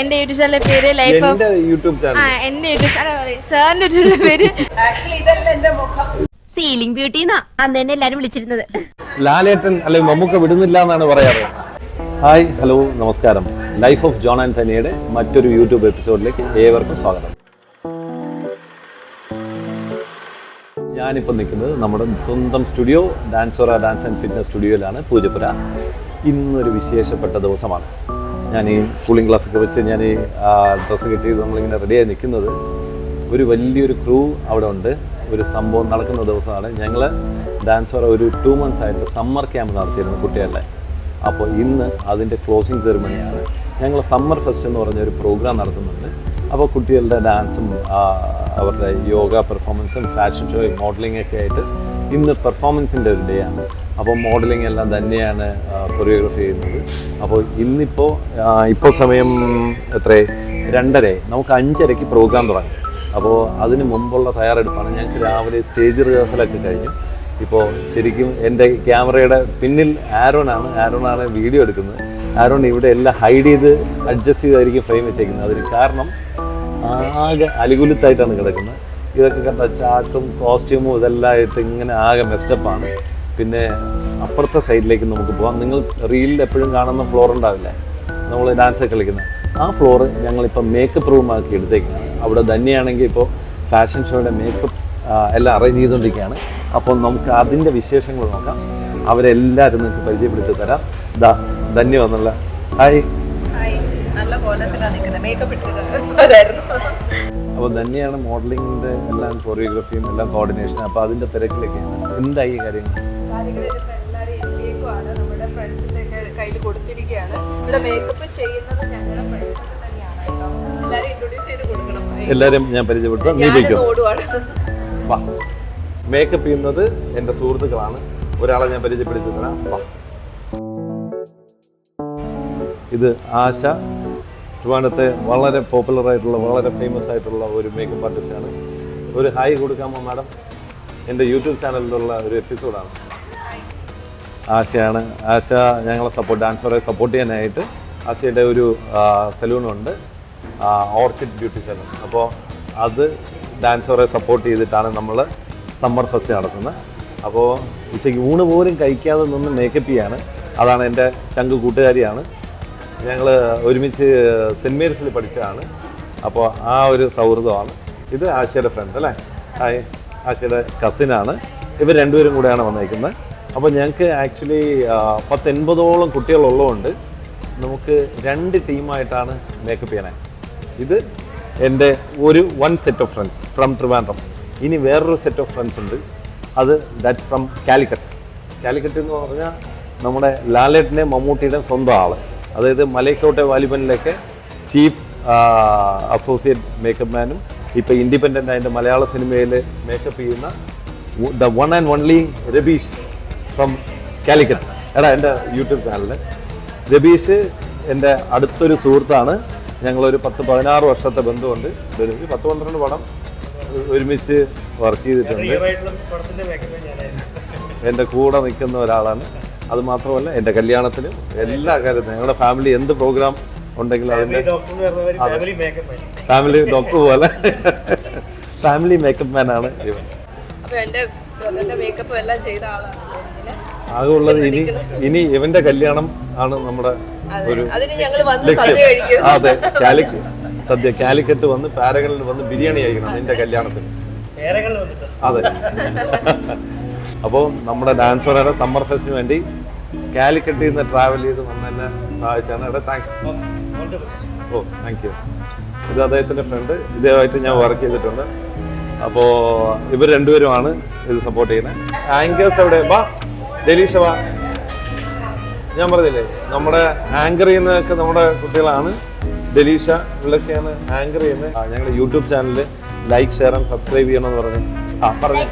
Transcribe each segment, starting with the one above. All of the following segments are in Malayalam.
എന്റെ യൂട്യൂബ് ചാനലിന്റെ പേര് ലൈഫ് ഓഫ് യൂട്യൂബ് ചാനൽ എന്റെ യൂട്യൂബ് ചാനൽ സാറിന്റെ യൂട്യൂബ് ചാനലിന്റെ പേര് ആക്ച്വലി ഇതല്ല എന്റെ മുഖം. സീലിംഗ് ബ്യൂട്ടി അന്ന് തന്നെ എല്ലാരും വിളിച്ചിരുന്നത്. ലാലേട്ടൻ അല്ലെങ്കിൽ മമ്മൂക്ക വിടുന്നില്ല എന്നാണ് പറയാറ്. ഹായ് ഹലോ നമസ്കാരം. ലൈഫ് ഓഫ് ജോൺ ആൻഡ് തനിയുടെ മറ്റൊരു യൂട്യൂബ് എപ്പിസോഡിലേക്ക് ഏവർക്കും സ്വാഗതം. ഞാനിപ്പോൾ നിൽക്കുന്നത് നമ്മുടെ സ്വന്തം സ്റ്റുഡിയോ ഡാൻസോറ ഡാൻസ് ആൻഡ് ഫിറ്റ്നസ് സ്റ്റുഡിയോയിലാണ്, പൂജപ്പുര. ഇന്നൊരു വിശേഷപ്പെട്ട ദിവസമാണ്. ഞാൻ ഈ കൂളിംഗ് ഗ്ലാസ്സൊക്കെ വെച്ച് ഞാൻ ഈ ഡ്രസ്സൊക്കെ ചെയ്ത് നമ്മളിങ്ങനെ റെഡിയായി നിൽക്കുന്നത്. ഒരു വലിയൊരു ക്രൂ അവിടെ ഉണ്ട്. ഒരു സംഭവം നടക്കുന്ന ദിവസമാണ്. ഞങ്ങൾ ഡാൻസോറ ഒരു 2 months ആയിട്ട് സമ്മർ ക്യാമ്പ് നടത്തിയിരുന്നു കുട്ടികളുടെ. അപ്പോൾ ഇന്ന് അതിൻ്റെ ക്ലോസിങ് സെറിമണിയാണ്. ഞങ്ങൾ സമ്മർ ഫെസ്റ്റ് എന്ന് പറഞ്ഞൊരു പ്രോഗ്രാം നടത്തുന്നുണ്ട്. അപ്പോൾ കുട്ടികളുടെ ഡാൻസും അവരുടെ യോഗ പെർഫോമൻസും ഫാഷൻ ഷോയും മോഡലിംഗ് ഒക്കെ ആയിട്ട് ഇന്ന് പെർഫോമൻസിൻ്റെ ഒരു ഡേ ആണ്. അപ്പോൾ മോഡലിംഗ് എല്ലാം തന്നെയാണ് കൊറിയോഗ്രാഫി ചെയ്യുന്നത്. അപ്പോൾ ഇപ്പോൾ സമയം എത്രയേ 2:30. നമുക്ക് 5:30 പ്രോഗ്രാം തുടങ്ങി. അപ്പോൾ അതിന് മുമ്പുള്ള തയ്യാറെടുപ്പാണ്. ഞങ്ങൾക്ക് രാവിലെ സ്റ്റേജ് റിഹേഴ്സലൊക്കെ കഴിഞ്ഞു. ഇപ്പോൾ ശരിക്കും എൻ്റെ ക്യാമറയുടെ പിന്നിൽ ആരോണാണ് വീഡിയോ എടുക്കുന്നത്. ആരോൺ ഇവിടെ എല്ലാം ഹൈഡ് ചെയ്ത് അഡ്ജസ്റ്റ് ചെയ്തായിരിക്കും ഫ്രെയിം വെച്ചേക്കുന്നത്. അതിന് കാരണം ആകെ അലികുലുത്തായിട്ടാണ് കിടക്കുന്നത്. ഇതൊക്കെ കണ്ട ചാട്ടും കോസ്റ്റ്യൂമും ഇതെല്ലാം ആയിട്ട് ഇങ്ങനെ ആകെ മെസ്റ്റപ്പാണ്. പിന്നെ അപ്പുറത്തെ സൈഡിലേക്ക് നമുക്ക് പോകാം. നിങ്ങൾ റീലിൽ എപ്പോഴും കാണുന്ന ഫ്ലോർ ഉണ്ടാവില്ലേ, നമ്മൾ ഡാൻസ് കളിക്കുന്നത്, ആ ഫ്ലോറ് ഞങ്ങളിപ്പോൾ മേക്കപ്പ് റൂമാക്കി എടുത്തേക്കാണ്. അവിടെ തന്നെയാണെങ്കിൽ ഇപ്പോൾ ഫാഷൻ ഷോയുടെ മേക്കപ്പ് എല്ലാം അറേഞ്ച് ചെയ്തുകൊണ്ടിരിക്കുകയാണ്. അപ്പോൾ നമുക്ക് അതിൻ്റെ വിശേഷങ്ങൾ നോക്കാം. അവരെല്ലാവരും നിങ്ങൾക്ക് പരിചയപ്പെടുത്തി തരാം. ധന്യ വന്നുള്ള ഹായ്. അപ്പോൾ തന്നെയാണ് മോഡലിങ്ങിൻ്റെ എല്ലാം കൊറിയോഗ്രാഫിയും എല്ലാം കോർഡിനേഷനും. അപ്പോൾ അതിൻ്റെ തിരക്കിലൊക്കെയാണ്. എന്തായി ഈ കാര്യങ്ങൾ? എല്ലാവരും ഞാൻ പരിചയപ്പെട്ടു. നീ വയ്ക്കും. വാ, മേക്കപ്പ് ചെയ്യുന്നത് എൻ്റെ സുഹൃത്തുക്കളാണ്. ഒരാളെ ഞാൻ പരിചയപ്പെടുത്തി തരാം. ഇത് ആശ, ട്രിവാൻഡ്രത്തെ വളരെ പോപ്പുലറായിട്ടുള്ള വളരെ ഫേമസ് ആയിട്ടുള്ള ഒരു മേക്കപ്പ് ആർട്ടിസ്റ്റാണ്. ഒരു ഹായ് കൊടുക്കാമോ മാഡം? എൻ്റെ യൂട്യൂബ് ചാനലിലുള്ള ഒരു എപ്പിസോഡാണ്. ആശയാണ്. ആശ ഞങ്ങളെ ഡാൻസറെ സപ്പോർട്ട് ചെയ്യാനായിട്ട് ആശയുടെ ഒരു സലൂണുണ്ട്, ഓർക്കിഡ് ബ്യൂട്ടി സലൂൺ. അപ്പോൾ അത് ഡാൻസറെ സപ്പോർട്ട് ചെയ്തിട്ടാണ് നമ്മൾ സമ്മർ ഫെസ്റ്റ് നടത്തുന്നത്. അപ്പോൾ ഉച്ചയ്ക്ക് ഊണ് പോലും കഴിക്കാതെ നിന്ന് മേക്കപ്പ് ചെയ്യാണ്. അതാണ് എൻ്റെ ചങ്ക് കൂട്ടുകാരിയാണ്. ഞങ്ങൾ ഒരുമിച്ച് സെൻറ്റ് മേരീസിൽ പഠിച്ചതാണ്. അപ്പോൾ ആ ഒരു സൗഹൃദമാണ്. ഇത് ആശയുടെ ഫ്രണ്ട് അല്ലേ? ഹായ്. ആശയുടെ കസിനാണ്. ഇവർ രണ്ടുപേരും കൂടെയാണ് വന്നേക്കുന്നത്. അപ്പോൾ ഞങ്ങൾക്ക് ആക്ച്വലി 80-ഓളം കുട്ടികളുള്ളതുകൊണ്ട് നമുക്ക് 2 ടീമായിട്ടാണ് മേക്കപ്പ് ചെയ്യണേ. ഇത് എൻ്റെ one set of friends from Trivandrum. ഇനി വേറൊരു സെറ്റ് ഓഫ് ഫ്രണ്ട്സ് ഉണ്ട്. ദാറ്റ്സ് ഫ്രം കാലിക്കറ്റ് എന്ന് പറഞ്ഞാൽ നമ്മുടെ ലാലേട്ടൻ്റെ മമ്മൂട്ടിയുടെ സ്വന്തം ആൾ. അതായത് മലൈക്കോട്ടെ വാലിബനിലൊക്കെ ചീഫ് അസോസിയേറ്റ് മേക്കപ്പ് മാനും ഇപ്പോൾ ഇൻഡിപെൻഡൻ്റ് ആയിട്ട് മലയാള സിനിമയിൽ മേക്കപ്പ് ചെയ്യുന്ന the one and only Rabeesh from Calicut. എൻ്റെ യൂട്യൂബ് ചാനലിൽ രബീഷ് എൻ്റെ അടുത്തൊരു സുഹൃത്താണ്. ഞങ്ങളൊരു 10-16 വർഷത്തെ ബന്ധമുണ്ട്. 10-12 പടം ഒരുമിച്ച് വർക്ക് ചെയ്തിട്ടുണ്ട്. എൻ്റെ കൂടെ നിൽക്കുന്ന ഒരാളാണ്. അത് മാത്രമല്ല എൻ്റെ കല്യാണത്തിലും എല്ലാ കാര്യത്തിലും ഞങ്ങളുടെ ഫാമിലി എന്ത് പ്രോഗ്രാം ഉണ്ടെങ്കിലും അതിൻ്റെ ഫാമിലി ഡോക്ടർ പോലെ ഫാമിലി മേക്കപ്പ് മാനാണ് ഇവൻ. ആകെയുള്ളത് ഇനി ഇവന്റെ കല്യാണം ആണ് നമ്മുടെ ഒരു ലക്ഷ്യം. അതെ, സദ്യ കാലിക്കറ്റ് വന്ന് പാരകളിൽ വന്ന് ബിരിയാണി കഴിക്കണം നിന്റെ കല്യാണത്തിന്. അതെ. അപ്പോൾ നമ്മുടെ ഡാൻസോറയുടെ സമ്മർ ഫെസ്റ്റിന് വേണ്ടി കാലിക്കറ്റിൽ നിന്ന് ട്രാവൽ ചെയ്ത് വന്നെന്നെ സഹായിച്ചാണ്. താങ്ക്സ്. ഓ, താങ്ക് യു. ഇത് അദ്ദേഹത്തിൻ്റെ ഫ്രണ്ട്. ഇതേമായിട്ട് ഞാൻ വർക്ക് ചെയ്തിട്ടുണ്ട്. അപ്പോൾ ഇവർ രണ്ടുപേരുമാണ് ഇത് സപ്പോർട്ട് ചെയ്യുന്നത്. ആങ്കേഴ്സ് എവിടെ? വാ ഡെലീഷ വാ. ഞാൻ പറഞ്ഞില്ലേ നമ്മുടെ ആങ്കർ ചെയ്യുന്നതൊക്കെ നമ്മുടെ കുട്ടികളാണ്. ഡെലീഷ ഇവരൊക്കെയാണ് ആങ്കർ ചെയ്യുന്നത്. ഞങ്ങളുടെ യൂട്യൂബ് ചാനലിൽ ലൈക്ക്, ഷെയർ ആൻഡ് സബ്സ്ക്രൈബ് ചെയ്യണമെന്ന് പറഞ്ഞു. പറഞ്ഞു.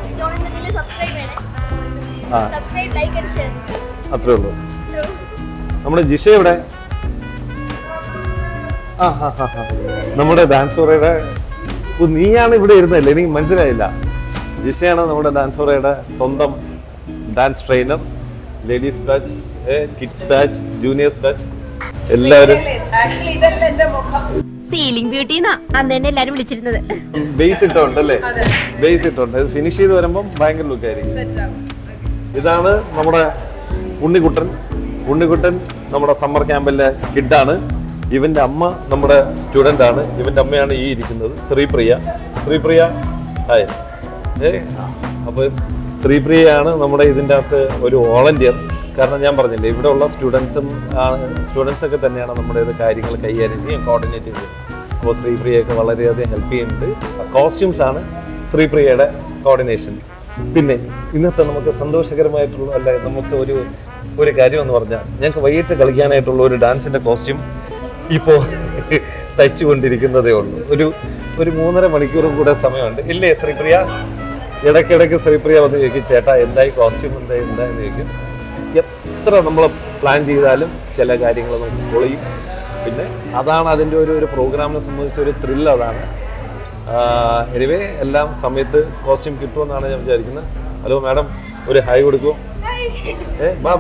അത്രേ ഉള്ളൂ. നമ്മുടെ ജിഷ എവിടെ? നമ്മുടെ ഡാൻസോറയുടെ നീയാണ് ഇവിടെ ഇരുന്നല്ലേ? എനിക്ക് മനസ്സിലായില്ല. ജിഷയാണ് നമ്മുടെ ഡാൻസോറയുടെ സ്വന്തം dance trainer. Ladies batch, kids batch, juniors batch എല്ലാവരും ആക്ച്വലി ഇതല്ല എന്റെ മുഖം. സീലിംഗ് ബ്യൂട്ടി എന്നാ അന്ന് തന്നെ എല്ലാരും വിളിച്ചിരുന്നത്. ബേസ് ഇട്ടുണ്ടല്ലേ? അതെ. ബേസ് ഇട്ടുണ്ട്. ഇത് ഫിനിഷ് ചെയ്ത് വരുമ്പം ഭയങ്കര ലുക്ക് ആയിരിക്കും. Set ആവും. ഇതാണ് നമ്മുടെ ഉണ്ണിക്കുട്ടൻ നമ്മുടെ സമ്മർ ക്യാമ്പിലെ കിഡാണ്. ഇവന്റെ അമ്മ നമ്മുടെ സ്റ്റുഡൻ്റ് ആണ്. ഇവന്റെ അമ്മയാണ് ഈ ഇരിക്കുന്നത്, ശ്രീപ്രിയ. ഹായ്. അപ്പോൾ ശ്രീപ്രിയയാണ് നമ്മുടെ ഇതിൻ്റെ അകത്ത് ഒരു വോളണ്ടിയർ. കാരണം ഞാൻ പറഞ്ഞില്ലേ, ഇവിടെ ഉള്ള സ്റ്റുഡൻസ് ഒക്കെ തന്നെയാണ് നമ്മുടെ ഇത് കാര്യങ്ങൾ കൈകാര്യം ചെയ്യും, കോർഡിനേറ്റ് ചെയ്യും. അപ്പോൾ ശ്രീപ്രിയയൊക്കെ വളരെയധികം ഹെൽപ്പ് ചെയ്യുന്നുണ്ട്. കോസ്റ്റ്യൂംസ് ആണ് ശ്രീപ്രിയയുടെ കോർഡിനേഷൻ. പിന്നെ ഇന്നത്തെ നമുക്ക് സന്തോഷകരമായിട്ടുള്ള നമുക്ക് ഒരു കാര്യം എന്ന് പറഞ്ഞാൽ, ഞങ്ങൾക്ക് വൈകിട്ട് കളിക്കാനായിട്ടുള്ള ഒരു ഡാൻസിൻ്റെ കോസ്റ്റ്യൂം ഇപ്പോൾ തയ്ച്ചുകൊണ്ടിരിക്കുന്നതേ ഉള്ളൂ. ഒരു 3.5 മണിക്കൂറും കൂടെ സമയമുണ്ട്, ഇല്ലേ ശ്രീപ്രിയ? ഇടയ്ക്കിടയ്ക്ക് ശ്രീപ്രിയ വന്ന് ചോദിക്കും, ചേട്ടാ എന്തായി കോസ്റ്റ്യൂം, എന്താന്ന് ചോദിക്കും. എത്ര നമ്മൾ പ്ലാൻ ചെയ്താലും ചില കാര്യങ്ങൾ നമുക്ക് പൊളിയും. പിന്നെ അതാണ് അതിൻ്റെ ഒരു പ്രോഗ്രാമിനെ സംബന്ധിച്ച ഒരു ത്രില്ല്. അതാണ് എനിവേ എല്ലാം സമയത്ത് കോസ്റ്റ്യൂം കിട്ടുമെന്നാണ് ഞാൻ വിചാരിക്കുന്നത്. ഹലോ മാഡം, ഒരു ഹായ് കൊടുക്കുമോ? ബാ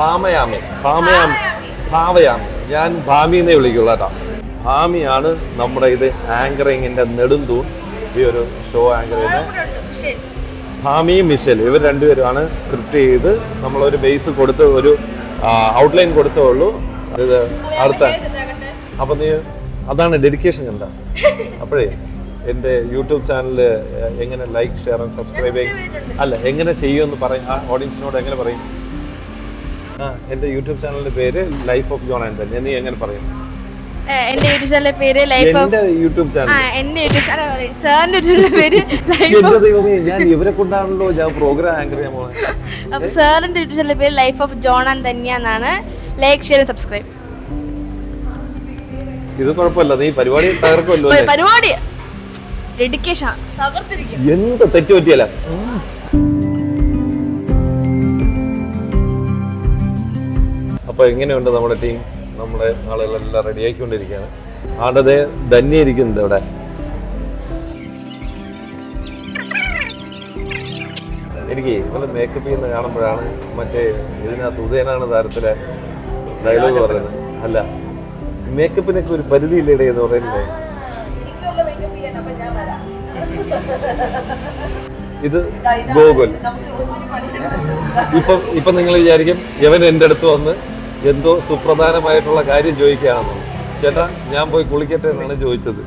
ഭാമയാമി. ഞാൻ ഭാമിന്നേ വിളിക്കുള്ളൂ കേട്ടോ. ഭാമിയാണ് നമ്മുടെ ഇത് ആങ്കറിങ്ങിന്റെ നെടുന്തൂൺ. ഈ ഒരു ഷോ ആങ്കർ ചെയ്യുന്നത് ഭാമിയും മിഷേൽ, ഇവർ രണ്ടുപേരുമാണ് സ്ക്രിപ്റ്റ് ചെയ്ത് നമ്മളൊരു ബേസ് കൊടുത്ത് ഒരു ഔട്ട്ലൈൻ കൊടുത്തേ ഉള്ളൂ. ഇത് അടുത്ത അപ്പൊ നീ അതാണ് ഡെഡിക്കേഷൻ എന്താ? അപ്പോഴേ എൻ്റെ യൂട്യൂബ് ചാനൽ എങ്ങനെ ലൈക്ക്, ഷെയർ ആൻഡ് സബ്സ്ക്രൈബ് ചെയ്യും? അല്ല, എങ്ങനെ ചെയ്യുമെന്ന് പറയും, ആ ഓഡിയൻസിനോട് എങ്ങനെ പറയും? എൻ്റെ യൂട്യൂബ് ചാനലിന്റെ പേര് life of John and then. നീ എങ്ങനെ പറയും? എന്റെ യൂട്യൂബ് ചാനലിന്റെ പേര് ലൈഫ് ഓഫ് യൂട്യൂബ് ചാനൽ. എന്റെ യൂട്യൂബ് ചാനൽ സാറിന്റെ യൂട്യൂബിലെ പേര് ലൈഫ് ഓഫ്. ഞാൻ ഇവരെ കൊണ്ടാണല്ലോ ഞാൻ പ്രോഗ്രാം ആങ്കർ ചെയ്യാൻ പോകുന്നത്. അപ്പൊ സാറിന്റെ യൂട്യൂബ് ചാനലിന്റെ പേര് life of John and Dhanya എന്നാണ്. Like, share, subscribe. ഇത് കുഴപ്പമില്ല, നീ പരിപാടി തകർക്കുമല്ലോ. പരിപാടി ഡെഡിക്കേഷൻ തകർത്തിരിക്കും. എന്ത് തെറ്റ് പറ്റിയല്ല. അപ്പൊ എങ്ങനെയുണ്ട് നമ്മുടെ ടീം? നമ്മുടെ ആളുകളെല്ലാം റെഡി ആയിക്കൊണ്ടിരിക്കുകയാണ്. ആടതെ ധന്യ ഇരിക്കുന്നുണ്ട് ഇവിടെ. എനിക്ക് ഇവള് മേക്കപ്പ് ചെയ്യുന്ന കാണുമ്പോഴാണ് മറ്റേ ഇതിനകത്ത് ഉദയനാണ് താരത്തിലെ ഡയലോഗ് പറയുന്നത്. അല്ല, മേക്കപ്പിനൊക്കെ ഒരു പരിധിയില്ലേടേ എന്ന് പറയുന്നില്ലേ? എനിക്കുള്ള makeup ചെയ്യാൻ അപ്പൊ ഞാൻ വരാം. ഇത് ഗോകുൽ. നമുക്ക് ഒത്തിരി പണിയുണ്ട്. ഇപ്പൊ നിങ്ങൾ വിചാരിക്കും ഇവൻ എൻ്റെ അടുത്ത് വന്ന് എന്തോ സുപ്രധാനമായിട്ടുള്ള കാര്യം ചോദിക്കുകയാണെന്നോ. ചേട്ടാ, ഞാൻ പോയി കുളിക്കട്ടെ എന്നാണ് ചോദിച്ചത്.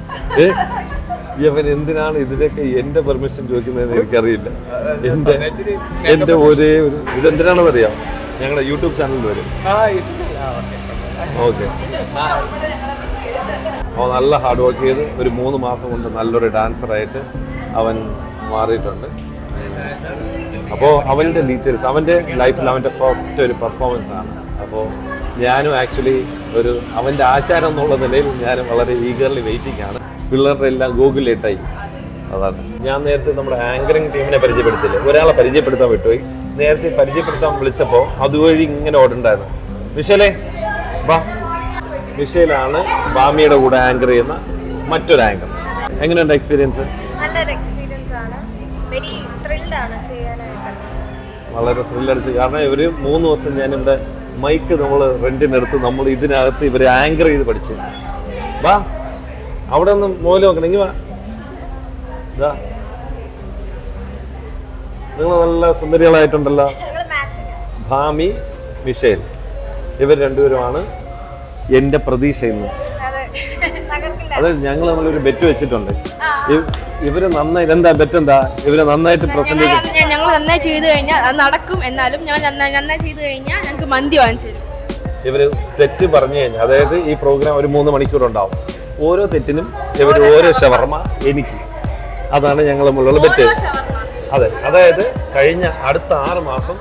ഇവൻ എന്തിനാണ് ഇതിനൊക്കെ എന്റെ പെർമിഷൻ ചോദിക്കുന്നതെന്ന് എനിക്കറിയില്ല. എന്റെ ഒരേ ഒരു ഇതെന്തിനാണെന്ന് അറിയാം, ഞങ്ങളുടെ യൂട്യൂബ് ചാനലിൽ വരും. ഓക്കെ. അപ്പോൾ നല്ല ഹാർഡ് വർക്ക് ചെയ്ത് ഒരു 3 മാസം കൊണ്ട് നല്ലൊരു ഡാൻസറായിട്ട് അവൻ മാറിയിട്ടുണ്ട്. അപ്പോൾ അവൻ്റെ ഡീറ്റെയിൽസ്, അവൻ്റെ ലൈഫിൽ അവൻ്റെ ഫസ്റ്റ് ഒരു പെർഫോമൻസ് ആണ്. അപ്പോൾ ഞാനും ആക്ച്വലി അവൻ്റെ ആചാരം എന്നുള്ള നിലയിൽ ഞാനും വളരെ ഈഗർലി വെയിറ്റിംഗ് ആണ്. പിള്ളേരുടെ എല്ലാം ഗൂഗിളിലേട്ടായി. അതാണ് ഞാൻ നേരത്തെ നമ്മുടെ ആങ്കറിങ് ടീമിനെ പരിചയപ്പെടുത്തില്ലേ, ഒരാളെ പരിചയപ്പെടുത്താൻ വിട്ടുപോയി. നേരത്തെ പരിചയപ്പെടുത്താൻ വിളിച്ചപ്പോൾ അതുവഴി ഇങ്ങനെ ഓടുണ്ടായിരുന്നു. മിഷേലേ വാ. മിഷേലാണ് ഭാമിയുടെ കൂടെ ആങ്കർ ചെയ്യുന്ന മറ്റൊരു ആങ്കർ. എങ്ങനെയുണ്ട് എക്സ്പീരിയൻസ്? നല്ലൊരു എക്സ്പീരിയൻസ് ആണ്. വെരി ത്രില്ഡ് ആണ് ചെയ്യാനായിട്ട്. വളരെ ത്രില്ലടിച്ച്. കാരണം ഇവർ 3 ദിവസം ഞാനിവിടെ മൈക്ക് നമ്മൾ റെന്റിനെടുത്ത് നമ്മൾ ഇതിനകത്ത് ഇവരെ ആങ്കർ ചെയ്ത് പഠിച്ച്. വാ, അവിടെ ഒന്ന് മോല് നോക്കണമെങ്കിൽ വാ. ഇതാ, നിങ്ങൾ നല്ല സുന്ദരികളായിട്ടുണ്ടല്ലോ. ഭാമി, മിഷേൽ, ഇവർ രണ്ടുപേരുമാണ് എൻ്റെ പ്രതീക്ഷ ഇന്ന്. അത് ഞങ്ങൾ നമ്മളൊരു ബെറ്റ് വെച്ചിട്ടുണ്ട്. ഇവര് നന്നായി, എന്താ ബെറ്റ് എന്താ? ഇവര് നന്നായിട്ട് പ്രസന്റ് ചെയ്യും. ഞങ്ങൾ നന്നായി ചെയ്തു കഴിഞ്ഞാൽ അത് നടക്കും. എന്നാലും ഞങ്ങൾ നന്നായി ചെയ്തു കഴിഞ്ഞാൽ ഞങ്ങൾക്ക് മന്തി വാങ്ങിച്ചു തരും. ഇവര് തെറ്റ് പറഞ്ഞു കഴിഞ്ഞാൽ, അതായത് ഈ പ്രോഗ്രാം ഒരു 3 മണിക്കൂർ ഉണ്ടാവും. ഓരോ തെറ്റിനും ഇവര് ഓരോ ഷവർമ എനിക്ക്. അതാണ് ഞങ്ങൾ തമ്മിലുള്ള ബെറ്റ്. അതെ, അതായത് കഴിഞ്ഞ അടുത്ത 6 മാസം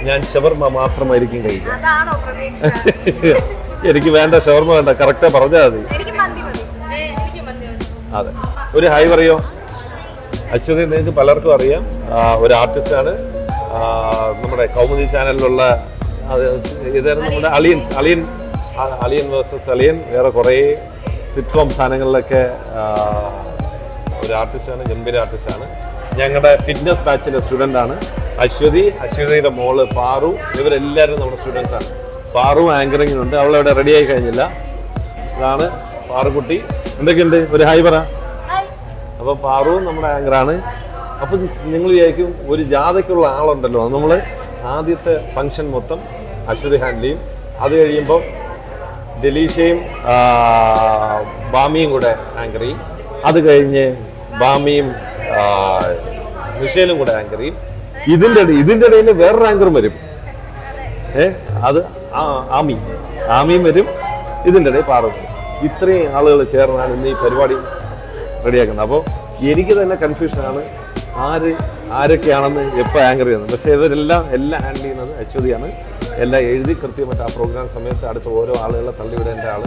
ഞാൻ ഷവർമ മാത്രമായിരിക്കും കഴിക്കുക. എനിക്ക് വേണ്ട ഷവർമ വേണ്ട, കറക്റ്റാ പറഞ്ഞാൽ മതി. അതെ, ഒരു ഹായ് പറയോ? അശ്വതി നിങ്ങൾക്ക് പലർക്കും അറിയാം, ഒരു ആർട്ടിസ്റ്റാണ്. നമ്മുടെ കൗമുദി ചാനലിലുള്ള ഇതായിരുന്നു നമ്മുടെ അളിയൻ വേഴ്സസ് അളിയൻ, വേറെ കുറേ സിറ്റ്കോം സാധനങ്ങളിലൊക്കെ ഒരു ആർട്ടിസ്റ്റാണ്, ഗംഭീര ആർട്ടിസ്റ്റാണ്. ഞങ്ങളുടെ ഫിറ്റ്നസ് ബാച്ചിലെ സ്റ്റുഡൻ്റ് ആണ് അശ്വതിയുടെ മോള് പാറു. ഇവരെല്ലാവരും നമ്മുടെ സ്റ്റുഡൻസ് ആണ്. പാറു ആങ്കറിങ്ങിനുണ്ട്, അവളവിടെ റെഡി ആയി കഴിഞ്ഞില്ല. ഇതാണ് പാറുക്കുട്ടി. എന്തൊക്കെയുണ്ട്? ഒരു ഹായ് പറ. അപ്പോൾ പാറു നമ്മുടെ ആങ്കറാണ്. അപ്പം നിങ്ങൾ വിചാരിക്കും ഒരു ജാഥയ്ക്കുള്ള ആളുണ്ടല്ലോ. നമ്മൾ ആദ്യത്തെ ഫംഗ്ഷൻ മൊത്തം അശ്വതി ഹാൻഡിൽ ചെയ്യും. അത് കഴിയുമ്പോൾ ഡെലീഷയും ബാമിയും കൂടെ ആങ്കർ ചെയ്യും. അത് കഴിഞ്ഞ് ബാമിയും മിഷേലും കൂടെ ആങ്കർ ചെയ്യും. ഇതിൻ്റെ ഇടയിൽ വേറൊരു ആങ്കറും വരും. അത് ആമിയും വരും. ഇതിൻ്റെ ഇടയിൽ പാറും. ഇത്രയും ആളുകൾ ചേർന്നാണ് ഇന്ന് ഈ പരിപാടി റെഡിയാക്കുന്നത്. അപ്പോൾ എനിക്ക് തന്നെ കൺഫ്യൂഷനാണ് ആരൊക്കെയാണെന്ന് എപ്പോൾ ആങ്കർ ചെയ്യുന്നത്. പക്ഷേ എല്ലാം ഹാൻഡിൽ ചെയ്യുന്നത് അശ്വതിയാണ്. എല്ലാം എഴുതി കൃത്യമായിട്ട് ആ പ്രോഗ്രാം സമയത്ത് അടുത്ത ഓരോ ആളുകളെ തള്ളിവിടേണ്ട ആൾ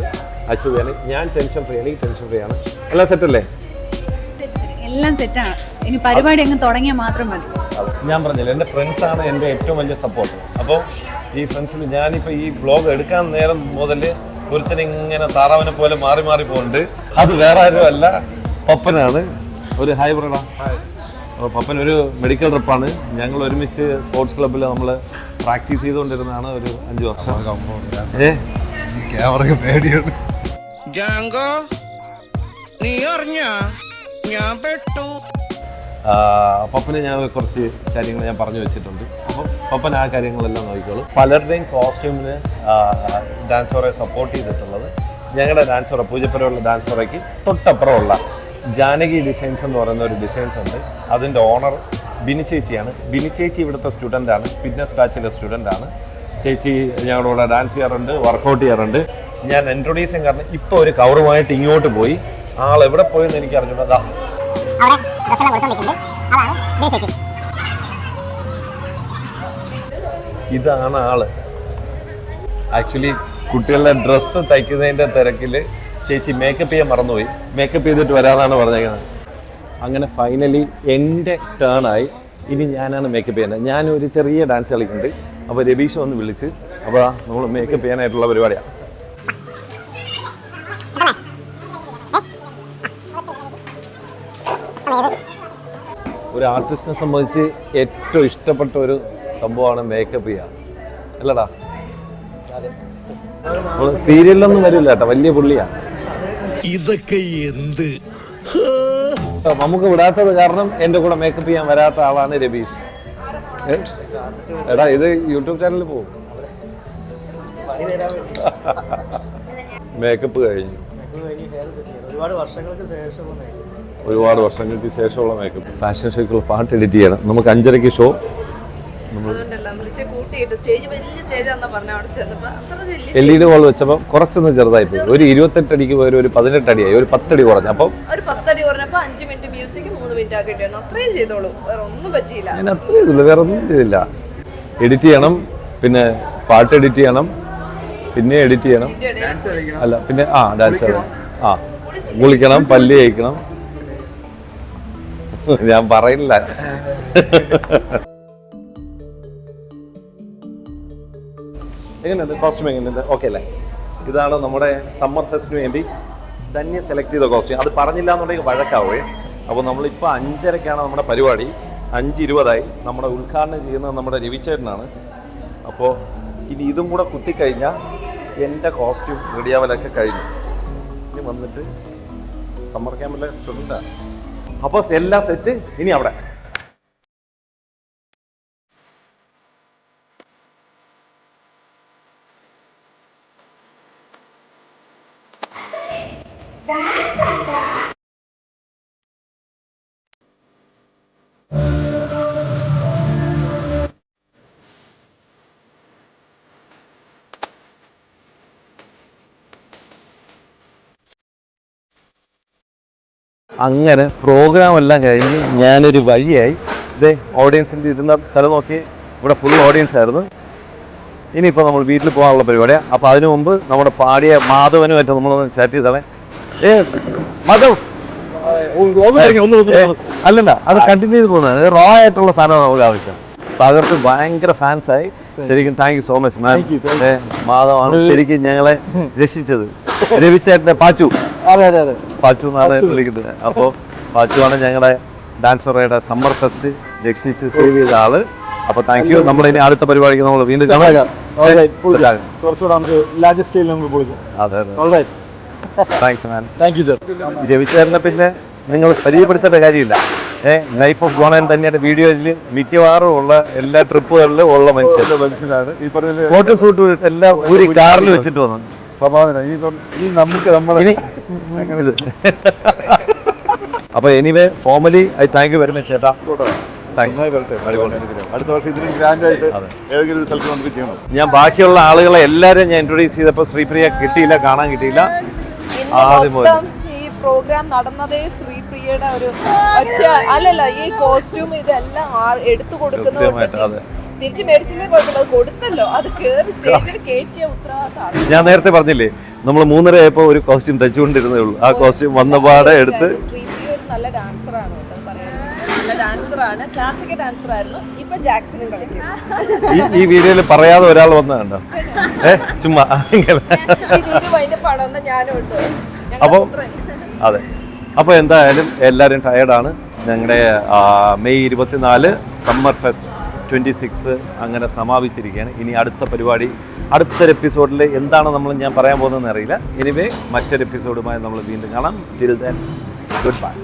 അശ്വതിയാണ്. ഞാൻ ടെൻഷൻ ഫ്രീ, എനിക്ക് ടെൻഷൻ ഫ്രീ ആണ്. എല്ലാം സെറ്റല്ലേ? എല്ലാം സെറ്റാണ്. ഇനി പരിപാടി അങ്ങ് തുടങ്ങിയാൽ മാത്രം മതി. ഞാൻ പറഞ്ഞില്ല, എൻ്റെ ഫ്രണ്ട്സാണ് എൻ്റെ ഏറ്റവും വലിയ സപ്പോർട്ട്. അപ്പോൾ ഈ ഫ്രണ്ട്സിൽ ഞാനിപ്പോൾ ഈ വ്ളോഗ് എടുക്കാൻ നേരം മുതൽ ഒരുത്തനിങ്ങനെ താറാവിനെ പോലെ മാറി പോകുന്നുണ്ട്. അത് വേറെ ആരും അല്ല, പപ്പനാണ്. ഒരു ഹായ് പറയടാ. പപ്പൻ ഒരു മെഡിക്കൽ റെപ്പാണ്. ഞങ്ങൾ ഒരുമിച്ച് സ്പോർട്സ് ക്ലബ്ബിൽ നമ്മൾ പ്രാക്ടീസ് ചെയ്തുകൊണ്ടിരുന്നതാണ് ഒരു 5 വർഷം. ക്യാമറ പേടിയാണ്. പപ്പന് ഞാൻ കുറച്ച് കാര്യങ്ങൾ ഞാൻ പറഞ്ഞു വെച്ചിട്ടുണ്ട്. അപ്പം പപ്പൻ ആ കാര്യങ്ങളെല്ലാം നോക്കിക്കോളും. പലരുടെയും കോസ്റ്റ്യൂമിന് ഡാൻസോറെ സപ്പോർട്ട് ചെയ്തിട്ടുള്ളത് ഞങ്ങളുടെ ഡാൻസോറ, പൂജപ്പുരമുള്ള ഡാൻസോറയ്ക്ക് തൊട്ടപ്പുറമുള്ള ജാനകി ഡിസൈൻസ് എന്ന് പറയുന്ന ഒരു ഡിസൈൻസ് ഉണ്ട്. അതിൻ്റെ ഓണർ ബിനി ചേച്ചിയാണ്. ബിനി ചേച്ചി ഇവിടുത്തെ സ്റ്റുഡൻ്റാണ്, ഫിറ്റ്നസ് ബാച്ചിലെ സ്റ്റുഡൻ്റാണ്. ചേച്ചി ഞങ്ങളുടെ കൂടെ ഡാൻസ് ചെയ്യാറുണ്ട്, വർക്കൗട്ട് ചെയ്യാറുണ്ട്. ഞാൻ ഇൻട്രൊഡ്യൂസ് ചെയ്യാൻ കാരണം ഇപ്പോൾ ഒരു കവറുമായിട്ട് ഇങ്ങോട്ട് പോയി. ആളെവിടെ പോയെന്ന് എനിക്ക് അറിഞ്ഞൂടാ. ഇതാണ് ആള്. ആക്ച്വലി കുട്ടികളുടെ ഡ്രസ്സ് തയ്ക്കുന്നതിൻ്റെ തിരക്കിൽ ചേച്ചി മേക്കപ്പ് ചെയ്യാൻ മറന്നുപോയി. മേക്കപ്പ് ചെയ്തിട്ട് വരാമെന്നാണ് പറഞ്ഞേക്കുന്നത്. അങ്ങനെ ഫൈനലി എൻ്റെ ടേണായി. ഇനി ഞാനാണ് മേക്കപ്പ് ചെയ്യുന്നത്. ഞാനൊരു ചെറിയ ഡാൻസ് കളിക്കുന്നുണ്ട്. അപ്പോൾ രബീഷ് ഒന്ന് വിളിച്ച്, അപ്പോൾ നമ്മൾ മേക്കപ്പ് ചെയ്യാനായിട്ടുള്ള പരിപാടിയാണ്. ഒരു ആർട്ടിസ്റ്റിനെ സംബന്ധിച്ച് ഏറ്റവും ഇഷ്ടപ്പെട്ട ഒരു സംഭവമാണ് മേക്കപ്പ് ചെയ്യുക, അല്ലടാ? സീരിയലിലൊന്നും വരില്ല കേട്ടോ, വലിയ പുള്ളിയാണ്. ഇതൊക്കെ എന്ത് നമുക്ക് വിടാത്തത് കാരണം എൻ്റെ കൂടെ മേക്കപ്പ് ചെയ്യാൻ വരാത്ത ആളാണ് രബീഷ്. എടാ ഇത് യൂട്യൂബ് ചാനലിൽ പോകും. മേക്കപ്പ് കഴിഞ്ഞു ഒരുപാട് വർഷങ്ങൾക്ക് ശേഷമുള്ള മേക്കപ്പ്. ഫാഷൻ ഷോയ്ക്കുള്ള പാട്ട് എഡിറ്റ് ചെയ്യണം. നമുക്ക് 5:30 ഷോ. LED വോൾ വെച്ചപ്പോൾ കുറച്ചൊന്ന് ചെറുതായി പോയി. ഒരു 28 അടിക്ക് പോയി ഒരു 18 അടിയായി, ഒരു 10 അടി കുറഞ്ഞു. അപ്പം ഞാൻ അത്രേ ചെയ്തുള്ളൂ, വേറെ ഒന്നും ചെയ്തില്ല. എഡിറ്റ് ചെയ്യണം, പിന്നെ പാട്ട് എഡിറ്റ് ചെയ്യണം, പിന്നെ എഡിറ്റ് ചെയ്യണം, അല്ല പിന്നെ ഡാൻസ് ചെയ്യണം, കുളിക്കണം, പല്ല് കഴിക്കണം. ഞാൻ പറയില്ല. എങ്ങനെയുണ്ട് കോസ്റ്റ്യൂം? എങ്ങനെയുണ്ട്? ഓക്കെ അല്ലേ? ഇതാണ് നമ്മുടെ സമ്മർ ഫെസ്റ്റിന് വേണ്ടി ധന്യ സെലക്ട് ചെയ്ത കോസ്റ്റ്യൂം. അത് പറഞ്ഞില്ല എന്നുണ്ടെങ്കിൽ വഴക്കാവേ. അപ്പോൾ നമ്മളിപ്പോൾ 5:30-ക്കാണ് നമ്മുടെ പരിപാടി. 5:20 നമ്മുടെ ഉദ്ഘാടനം ചെയ്യുന്നത് നമ്മുടെ രവിചേട്ടനാണ്. അപ്പോൾ ഇനി ഇതും കൂടെ കുത്തിക്കഴിഞ്ഞാൽ എൻ്റെ കോസ്റ്റ്യൂം റെഡിയാവലൊക്കെ കഴിഞ്ഞു. ഇനി വന്നിട്ട് സമ്മർ ക്യാമ്പിലെ സ്റ്റുഡൻ്റാണ്. അപ്പോൾ എല്ലാം സെറ്റ്. ഇനി അവിടെ അങ്ങനെ പ്രോഗ്രാം എല്ലാം കഴിഞ്ഞ് ഞാനൊരു വഴിയായി. ഇതേ ഓഡിയൻസിൻ്റെ ഇരുന്ന സ്ഥലം നോക്കി, ഇവിടെ ഫുൾ ഓഡിയൻസ് ആയിരുന്നു. ഇനിയിപ്പോൾ നമ്മൾ വീട്ടിൽ പോകാനുള്ള പരിപാടിയാണ്. അപ്പോൾ അതിനു മുമ്പ് നമ്മുടെ പാടിയ മാധവനുമായിട്ട് നമ്മളൊന്ന് ചാറ്റ് ചെയ്താലേ. മാധവ് അല്ലല്ല, അത് കണ്ടിന്യൂ ചെയ്ത് പോകുന്നത് റോ ആയിട്ടുള്ള സാധനമാണ് നമുക്ക് ആവശ്യം. തകർത്ത് ഭയങ്കര ഫാൻസായി. ശരിക്കും thank you so much ma'am. മാധവാണ് ശരിക്കും ഞങ്ങളെ രക്ഷിച്ചത്. രവിച്ചേട്ടൻ്റെ പാച്ചു, പാച്ചു എന്നാണ് വിളിക്കുന്നത്. അപ്പോൾ പാച്ചുവാണ് ഞങ്ങളെ ഡാൻസോറയുടെ സമ്മർ ഫെസ്റ്റ് രക്ഷിച്ച് സേവ് ചെയ്ത ആള്. അപ്പോൾ താങ്ക് യു. നമ്മളിനി അടുത്ത പരിപാടിക്ക് നമ്മൾ വീണ്ടും കാണാം. കുറച്ചുകൂടെ നമുക്ക് ലാർജ് സ്കെയിൽ നമുക്ക് കൊടുക്കും. അതെ, thanks man. Thank you sir. രവിചേരനെ പിന്നെ നിങ്ങൾ പരിചയപ്പെടുത്തേണ്ട കാര്യമില്ല. നൈഫ് ഓഫ് ഗോണൻ തന്നെയാണ് വീഡിയോയിൽ മിക്കവാറും ഉള്ള എല്ലാ ട്രിപ്പുകളിലും ഉള്ള മനസ്സിലാണ് ഈ പറഞ്ഞ കോട്ട് സൂട്ട് എല്ലാം ഒരു കാറിൽ വെച്ചിട്ട് വന്നു. ഈ നമുക്ക് ഇനി ഇത് അപ്പോൾ anyway formally I thank you very much ചേട്ടാ. അടുത്ത വർഷം ഇതിന് ഗ്രാൻഡായിട്ട് ഏതെങ്കിലും ഒരു സ്ഥലത്ത് നമുക്ക് ചെയ്യണം. ഞാൻ ബാക്കിയുള്ള ആളുകളെ എല്ലാവരെയും ഞാൻ ഇൻട്രൊഡ്യൂസ് ചെയ്തപ്പോൾ ശ്രീപ്രിയ കിട്ടിയില്ല, കാണാൻ കിട്ടിയില്ല. ആദ്യം മുതൽ ഈ പ്രോഗ്രാം നടന്നതേ ശ്രീപ്രിയയുടെ ഒരു അല്ലല്ല ഈ കോസ്റ്റ്യൂം ഇതെല്ലാം എടുത്തു കൊടുക്കുന്ന തിരിച്ച് മേടിച്ചില്ലേ കുഴപ്പമില്ല, അത് കൊടുത്തല്ലോ, അത് കേറി സ്റ്റേജിൽ കയറ്റിയ ഉത്തരവാദിത്തമാണ്. ഞാൻ നേരത്തെ പറഞ്ഞില്ലേ നമ്മൾ 3:30 ആയപ്പോൾ ഒരു കോസ്റ്റ്യൂം തച്ചുകൊണ്ടിരുന്നേ ഉള്ളൂ. ആ കോസ്റ്റ്യൂം വന്നപാടെ എടുത്ത്. ശ്രീപ്രിയ ഒരു നല്ല ഡാൻസറാണ് കേട്ടോ, പറയാൻ നല്ല ഡാൻസറാണ്, ക്ലാസിക്കൽ ഡാൻസറായിരുന്നു. ഇപ്പൊ ജാക്സനും കളിക്കും. ഈ വീഡിയോയിൽ പറയാതെ ഒരാൾ വന്ന കണ്ടോ? ചുമ്മാ അതിന്റെ പടം ഞാനും ഉണ്ട്. അപ്പം അതെ, അപ്പോൾ എന്തായാലും എല്ലാവരും ടയേർഡാണ്. ഞങ്ങളുടെ മെയ് 24 സമ്മർ ഫെസ്റ്റ് 26 അങ്ങനെ സമാപിച്ചിരിക്കുകയാണ്. ഇനി അടുത്ത പരിപാടി അടുത്തൊരു എപ്പിസോഡിൽ എന്താണ് ഞാൻ പറയാൻ പോകുന്നതെന്ന് അറിയില്ല. എനിവേ മറ്റൊരു എപ്പിസോഡുമായി നമ്മൾ വീണ്ടും കാണാം. Till then good bye.